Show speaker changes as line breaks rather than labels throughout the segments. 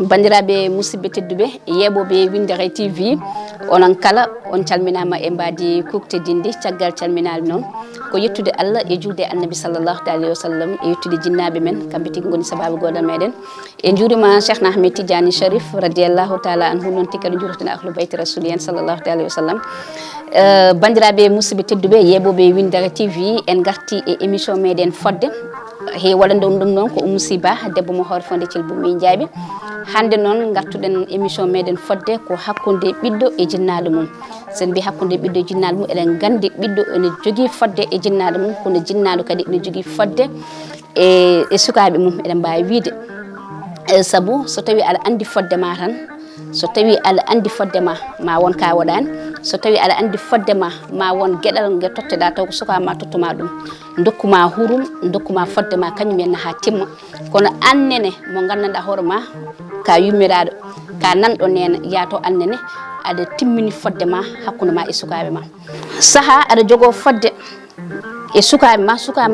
bandiraɓe musidɓe tedduɓe yeɓoɓe Windere TV onon kala on calminama e mbadi kuktedinde caggal calminali noon ko yettude Allah e julde annabi sallallahu alayhi wa sallam e yettude jinnaɓe men kamɓe tigui goni sababu godal meɗen e juurima Cheikhna Ahmed Tidiane Sharif radiallahu taala anhu noon tigui kadi juurotena ahlu bayti rasulien sallallahu alayhi wa sallam bandiraɓe musidɓe tedduɓe yeɓoɓe Windere TV en garti e émission meɗen fodde he waɗande on ɗum noon ko musiba debbo mo hoore fonde Thiel Boumi Ndiaye hande noon gartuɗen émission meɗen fodde ko hakkude ɓiɗɗo e jinnaɗo mum sen mbi hakkude ɓiɗɗo e jinnaɗo mum eɗen gandi ɓiɗɗo ene jogui fodde e jinnaɗo mum kono jinnaɗo kadi ene jogui fodde e sukaɓe mum eɗen mbawi wiide saabu so tawi aɗa andi fodde ma tan so tawi aɗa andi fodde ma won ka waɗani so tawi aɗa andi fodde ma won gueɗal gue totteɗa taw ko sukama tottuma ɗum dokkuma hurum dokkuma fodde ma kañumen ha timma kono annene mo gandanɗa hoorema ka yummiraɗo ka nanɗo nena yaato annene aɗa timmini fodde ma hakkude ma e sukaɓe ma saaha aɗa jogo fodde e sukaɓe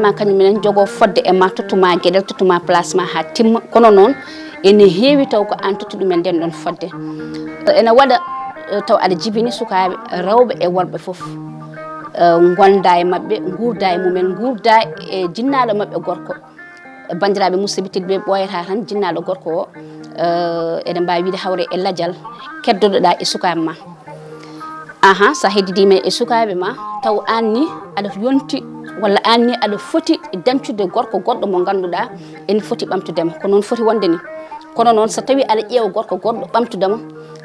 ma kañumen jogo fodde e ma tottuma gueɗel tottuma place ma ha timma kono noon ene heewi taw ko an totti ɗumen nden ɗon fodde ene waɗa taw aɗa jibini sukaɓe rewɓe e worɓe foof gonda e mabɓe gurda e mumen gurda e jinnaɗo mabɓe gorko bandiraɓe musidɓe tedduɓe ɓoyata tan jinnaɗo gorko o eɗen mbawi wiide hawre e ladial keddoɗoɗa e sukaɓe ma sa heddidima e sukaɓe ma taw anni aɗa yonti walla anni aɗa foti dancude gorko goɗɗo mo ganduɗa ene foti ɓamtudema ko noon foti wonde ni kono noon so tawi aɗa ƴeewa gorko goɗɗo ɓamtudema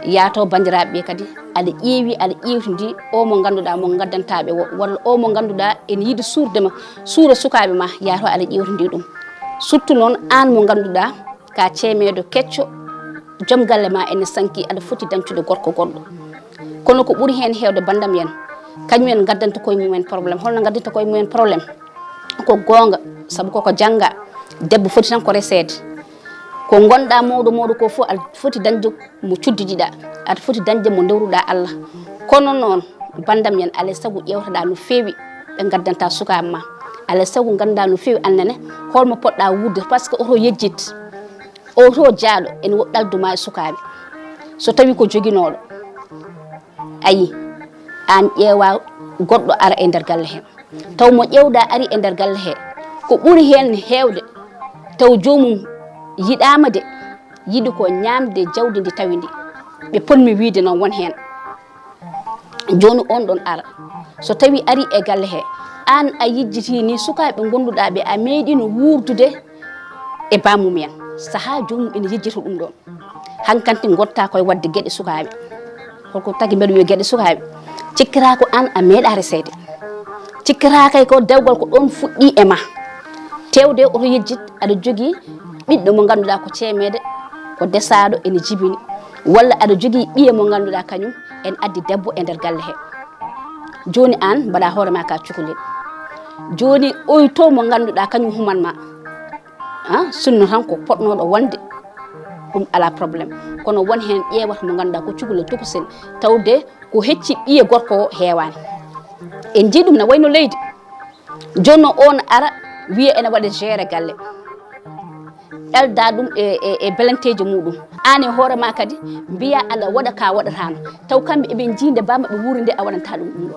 yaato bandiraɓeɓe kadi aɗa ƴeewi aɗa ƴewtidi o mo ganduɗa mo gaddantaɓe walla o mo ganduɗa ene yiiɗi suurdema suura sukaɓe ma yaato aɗa ƴewtidi ɗum surtout noon an mo ganduɗa ka ceemeɗo kecco joom galle ma ene sanki aɗa foti dancude gorko goɗɗo kono ko ɓuuri hen hewde bandam yen kañumen gaddanta koye mumen probléme holno gaddanta koye mumen probléme ko gonga saabu koko jangga debbo foti tan ko resede ko gonɗa mawɗo ko fof aɗa foti dañde mo cuddidiɗa aɗa foti dañde mo dewruɗa Allah kono noon bandam yen alay saago ƴewtoɗa no fewi ɓe gaddanta sukaɓe ma alay saago ganduɗa no fewi annene holmo poɗɗa wurde par ce que oto yejjid oto jaaɗo ene woɗɗi ɗalduma e sukaɓe so tawi ko joguinoɗo ayi an ƴeewa goɗɗo ara e nder galle he taw mo ƴewɗa ari e nder galle he ko ɓuuri hen hewde taw jomum yiɗama de yiɗi ko ñamde jawdi ndi tawi ndi ɓe ponmi wiide noon won hen joni on ɗon ara so tawi ari e galle he an a yejjiti ni sukaɓe gonduɗa ɓe a meeɗino wurdude e bamumen saaha jomum ene yejjita ɗum ɗon hankanti gotta koye wadde gueɗe sukaɓe holko tagui mbeɗa wiya gueɗe sukaɓe cikkira ko an a meeɗa resede cikkira kay ko dewgal ko ɗon fuɗɗi e ma tewde oto yejjid aɗa jogui ɓiɗɗo mo ganduɗa ko ceemede ko desaɗo ene jibini walla aɗa jogui ɓiye mo ganduɗa kañum en addi debbo e nder galle he joni an mbaɗa hoorema ka cukalel joni oyto mo ganduɗa kañum humanma sunno tan ko poɗnoɗo wonde ɗum ala probléme kono won hen ƴeewata mo ganduɗa ko cukalel tokosen tawde ko hecci ɓiye gorko o heewani en jii ɗum ne wayno leydi joni on ara wiya ene waɗa géré galle ɗalda ɗum e belantejo muɗum an e hoorema kadi mbiya aɗa waɗa ka waɗatano taw kamɓe eɓe jinde bamaɓe wuuri nde a waɗanta ɗum ɗum ɗo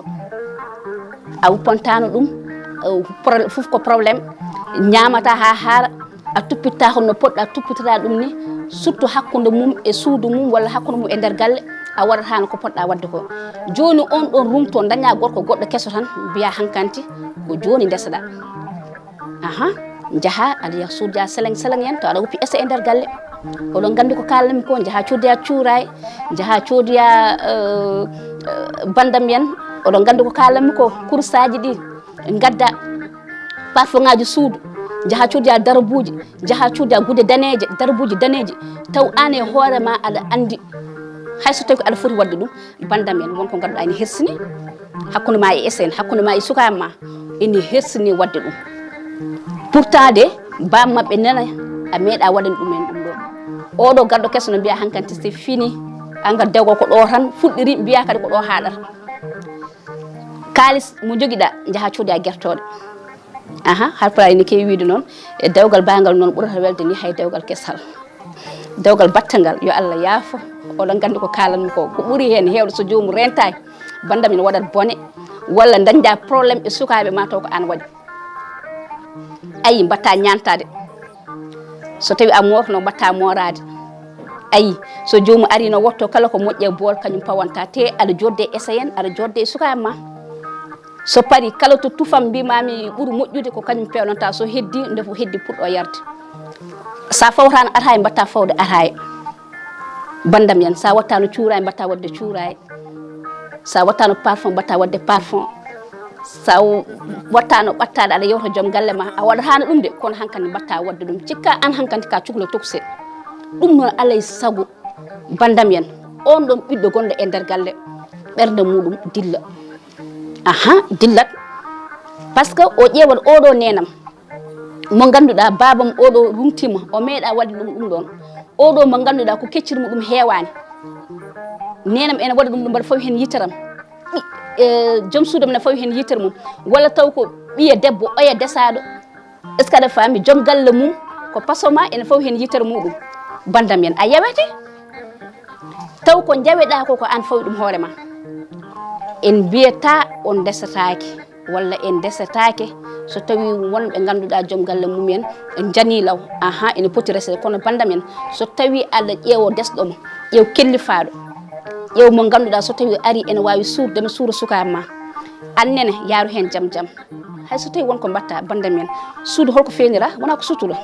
a wuppantano ɗum fof ko probléme ñamata ha haara a tuppitta hono poɗɗa tuppitata ɗum ni surtout hakkude mum e suudu mum walla hakkude mum e nder galle a waɗatano ko poɗɗa wadde ko joni on ɗon rumto daña gorko goɗɗo kesso tan mbiya hankanti ko joni ndeseɗa jaaha aɗa yaha sodya seleng en to aɗa woppi essa e nder galle oɗon gandi ko kalnami ko jaaha coddoya cuuray jaaha coddoya bandam yen oɗon gandi ko kalnami ko coursaji ɗi gadda parfum ngaji suudu jaaha coddoya darabuji jaaha coddoya gude daneje darabuji daneji taw an e hoorema aɗa andi hayso tawi ko aɗa foti wadde ɗum bandam yen wonko ganduɗa ene hersini hakkude ma e essa en hakkude ma e sukaɓe ma ene hersini wadde ɗum pourtant de bam mabɓe nana a meeɗa waɗani ɗumen ɗum ɗo oɗo garɗo kesso no mbiya hankanti c'est fini anga dewgo ko ɗo tan fuɗɗiri mbiya kadi ko ɗo haɗata kalis mo joguiɗa jaaha coddoya guertoɗe halpulaar ni kewi wiide noon e dewgal bangal noon ɓurata welde ni hay dewgal kesal dewgal battangal yo Allah yaafo oɗon gandi ko kalanmi ko ɓuuri hen hewde so jomum rentaki bandam ene waɗat bone walla dañda probléme e sukaɓe ma taw ko an waɗi ayi mbatta ñantade so tawi a morno mbatta morade ayi so jomum ari no wotto kala ko moƴƴe bool kañum pawanta te aɗa jodde essayen aɗa jodde e sukaɓe ma so pari kala to tufam mbimami ɓuuri moƴƴude ko kañum pewnanta so heddi ndefo heddi puɗɗo yarde sa fawtano ataye mbatta fawde ataye bandam yen sa wattano cuuraye mbatta wadde cuuraye sa wattano parfum mbatta wadde parfum sa wattano ɓattaɗe aɗa yewta joom galle ma a waɗatano ɗum de kono hankkandi mbatta wadde ɗum cikka an hankkandi ka cuhla tokse ɗum noon alay saago bandam yen on ɗon ɓiɗɗo gonɗo e nder galle ɓerde muɗum dilla dillat par ce que o ƴeewat oɗo nenam mo ganduɗa babam oɗo rumtima o meeɗa waɗi ɗum ɗon oɗo mo ganduɗa ko keccirmo ɗum heewani nenam ene waɗa ɗum mbaɗa fawi hen yitaram joom suudam ne fawi hen yitere mum walla taw ko ɓiya debbo oya desaɗo est ce que aɗa faami joom galle mum ko pasoma ene fawi hen yitere muɗum bandam yen a yawete taw ko jaweɗa ko an fawi ɗum hoorema en mbiyata on desatake walla en desatake so tawi wonɓe ganduɗa joom galle mumen en jani law ene poti resede kono bandam en so tawi aɗa ƴeewo desɗomo ƴeew kellifaɗo ƴeew mo ganduɗa so tawi ari ene wawi suurdema suura sukaɓe ma annene yaaru hen jaam jaam hay so tawi wonko mbatta bandam en suudu holko fewnira wona ko sutura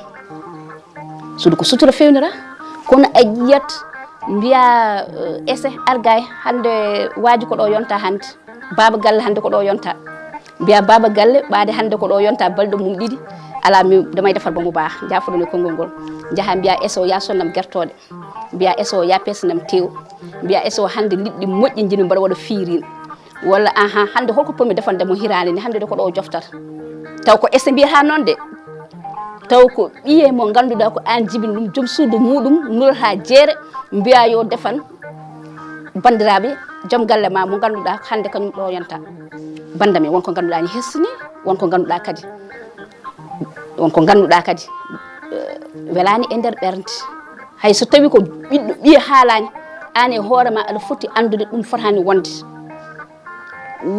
suudu ko sutura fewnira kono a yiyat mbiya ese argay hande waaji ko ɗo yonta hande baba galle hande ko ɗo yonta mbiya baba galle ɓaade hande ko ɗo yonta balɗe mum ɗiɗi ala mi damay defar bomo baa jafoɗon e konngol ngol jaaha mbiya eso ya sonnam guertoɗe mbiya eso ya pesanam tew mbiya eso hande liɗɗi moƴƴi jini mbaɗa waɗa fiirin walla hande holko pomi defande mo hirande ni hande de ko ɗo joftata taw ko ese mbiyata noon de taw ko ɓiye mo ganduɗa ko an jibini ɗum joom suudu muɗum nurata jeere mbiya yo defan bandiraɓe joom galle ma mo ganduɗa hande kañum ɗo yonta bandami wonko ganduɗa ni hessini wonko ganduɗa kadi welani e nder ɓernde hay so tawi ko ɓiɗɗo ɓiye haalani an e hoorema aɗa foti andude ɗum fotani wonde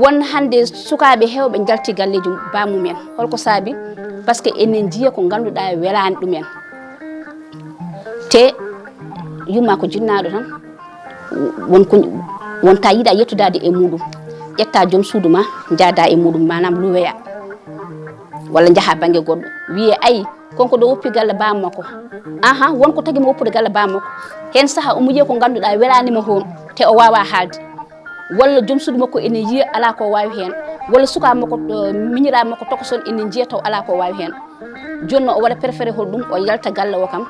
won hande sukaɓe hewɓe jalti galleji bamumen holko saabi par ce que enen jiiya ko ganduɗa welani ɗumen te yumma ko jinnaɗo tan wonta yiiɗa yettudade e muɗum ƴetta joom suudu ma jaada e muɗum manam luweya walla jaaha banggue goɗɗo wiye ayi konko ɗo woppi galle bammakko wonko tagui mo woppude galle bammakko hen saaha omo yiiya ko ganduɗa welanima toon te o wawa haalde walla joom suudu makko ene yiiya ala ko wawi hen walla sukaɓe makko miñiraɓe makko tokoson ene jiiya taw ala ko wawi hen joni o waɗa préféré hol ɗum o yalta galle o kam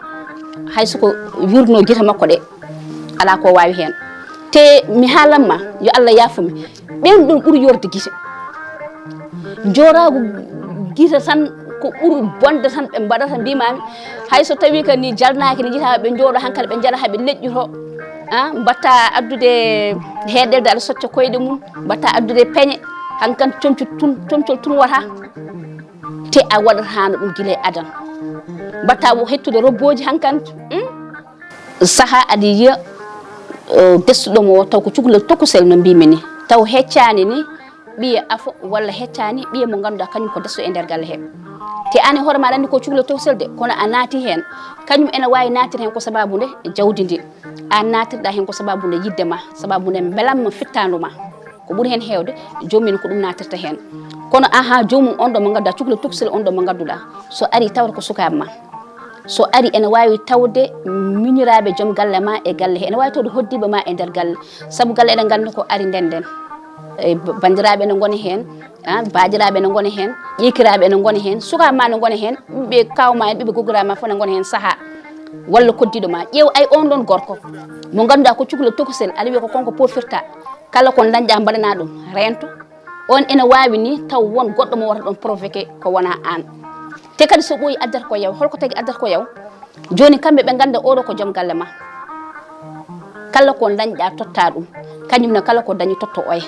hay soko wirno guita makko ɗe ala ko wawi hen te mi haalanma yo Allah yaafumi ɓen ɗum ɓuuri yorde guite jorago guita tan ko ɓuuri bonde tan ɓe mbaɗata mbimami hay so tawi kani jalnaki ne jiita ɓe jooɗo hankkadi ɓe jaara haɓe leƴƴuto mbatta addude heeɗelde aɗa socca koyɗe mum mbatta addude peeñe hankkadi comcol tun wata te a waɗatano ɗum guila e adan mbatta hettude robboji hankkadi saaha aɗa yiiya dessuɗomo o taw ko cukalel tokusel no mbimi ni taw heccani ni ɓiye afo walla heccani ɓiye mo ganduɗa kañum ko desso e nder galle he te an e hoore maɗa andi ko cukalel tokusel de kono a naati hen kañum ene wawi natir hen ko sababude jawdi ndi an natirɗa hen ko sababude yidde ma sababude belamma fittanduma ko ɓuuri hen hewde jomum ko ɗum natirta hen kono jomum on ɗo mo ganduɗa cukalel tokusel on ɗo mo ganduɗa so ari tawata ko sukaɓe ma so ari ene wawi tawde miñiraɓe joom galle ma e galle he ene wawi tawde hoddiɓe ma e nder galle saabu galle eɗen gandi ko ari ndenden bandiraɓe ne goni hen baajiraɓe ne goni hen ƴekiraɓe ne goni hen sukaɓe ma ne goni hen ɓiɓe kawma en ɓiɓe gogiraɓe ma fof ne goni hen saaha walla koddiɗo ma ƴeew ay on ɗon gorko mo ganduɗa ko cukalel tokusel aɗa wiya ko konko pofirta kala ko dañɗa mbaɗana ɗum rento on ene wawi ni taw won goɗɗo mo wata ɗon provoqué ko wona an te kadi so ɓooyi addata ko yaw holko tagui addata ko yaw joni kamɓe ɓe ganda oɗo ko joom galle ma kala ko dañɗa totta ɗum kañumne kala ko dañi totto oya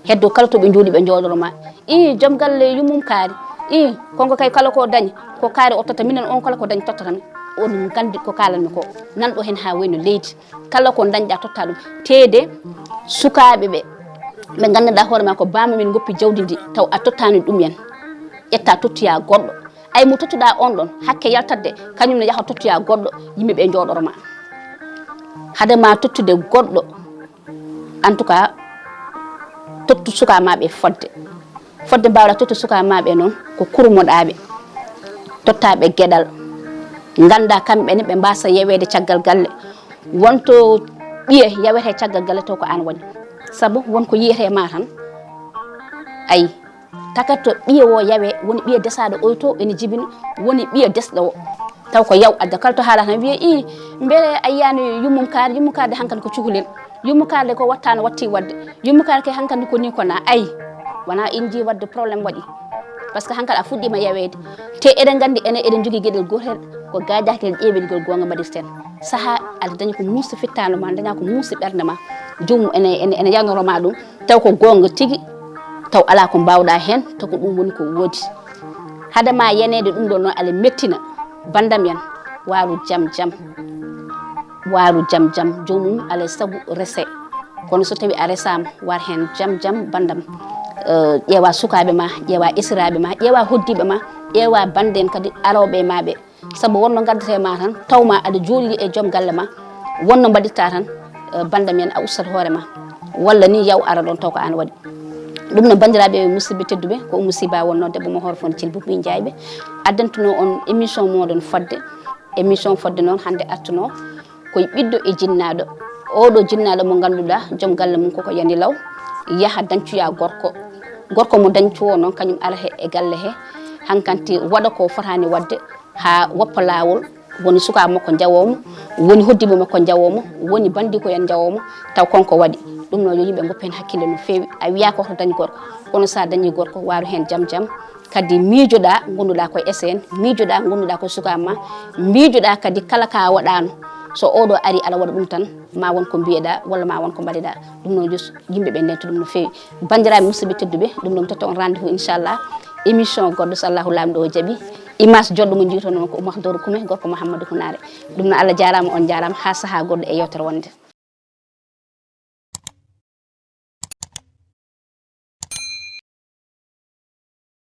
heddo kala to ɓe jooɗi ɓe jooɗoroma joom galle yummum kaari i konko kay kala ko dañ ko kaari o totta minen on kala ko dañ totta tan on gandi ko kalanmi ko nan ɗo hen ha wayno leydi kala ko dañɗa totta ɗum teede sukaɓe ɓe ganduɗa hoore ma ko bama min goppi jawdi ndi taw a tottani ɗum yen ƴetta tottoya goɗɗo ay mo tottuɗa on ɗon hakke yaltadde kañum ne yaaha tottoya goɗɗo yimɓeɓe jooɗoroma hadema tottude goɗɗo en tout cas tottu suka maɓe fodde mbawɗa tottu suka maɓe noon ko kurmoɗaɓe tottaɓe gueɗal ganda kamɓene ɓe mbasa yewede caggal galle wonto ɓiye yawete caggal galle to ko an waɗi saabu wonko yiyete ma tan ayi takato ɓiye o yawe woni ɓiye desaɗo oyto ene jibina woni ɓiye desɗo o taw ko yaw adda kala to haala tan wiye i beele a yiyani yummum karde hankkadi ko cukalel yummu karde ko wattano watti wadde yummu karde ke hankkadi ko ni ko na ayi wona inji wadde probléme waɗi par ce que hankkadi a fuɗɗima yawede te eɗen gandi enen eɗen jogui gueɗel gotel ko gajakel ƴeɓelgol gonga mbaɗirten saaha aɗa dañi ko muusi fittano ma daña ko muusi ɓerde ma jomum ene yawnoroma ɗum taw ko gonga tigui taw ala ko mbawɗa hen to ko ɗum woni ko woodi hadema yenede ɗum ɗo noon ala mettina bandam yen waaru jam jomum alay saabu rese kono so tawi a resama war hen jam bandam ƴeewa sukaɓe ma ƴeewa esiraɓe ma ƴeewa hoddiɓe ma ƴeewa bande en kadi aroɓe maɓe saabu wonno gaddate ma tan tawma aɗa jooɗi e joom galle ma wonno mbaɗirta tan bandam en a ustat hoore ma walla ni yaw ara ɗon taw ko an waɗi ɗum no bandiraɓe musidɓe tedduɓe ko musiba wonno debbo mo hoore fon Thilbou Bouy Ndiaye addantuno on émission moɗon fodde noon hande artuno koye ɓiɗɗo e jinnaɗo oɗo jinnaɗo mo ganduɗa joom galle mum koko yani law yaaha dañcoya gorko mo dañcowo noon kañum arate e galle he hankanti waɗa ko fotani wadde ha woppa lawol woni suka makko jawomo woni hoddiɓe makko jawomo woni bandi ko yen jawomo taw konko waɗi ɗum no yo yimɓe goppi hen hakkille no fewi a wiya ko to dañi gorko kono sa dañi gorko waru hen jam kadi miijoɗa gonduɗa koye SN miijoɗa gonduɗa koye suka ma miijoɗa kadi kala ka waɗano so oɗo ari aɗa waɗa ɗum tan ma won ko mbiyeɗa walla ma won ko mbaɗeɗa ɗum noon yimɓeɓe ndento ɗum no fewi bandiraɓe musidɓe tedduɓe ɗum noon totta on rendez-vous inchallah émission goɗɗo so Allahu lamɗo o jaaɓi image joɗɗo mo jiito noon ko Oumar Doro Kume gorko Mouhamadou Hounare ɗum noon Allah jarama on jarama ha saaha goɗɗo e yewtere wonde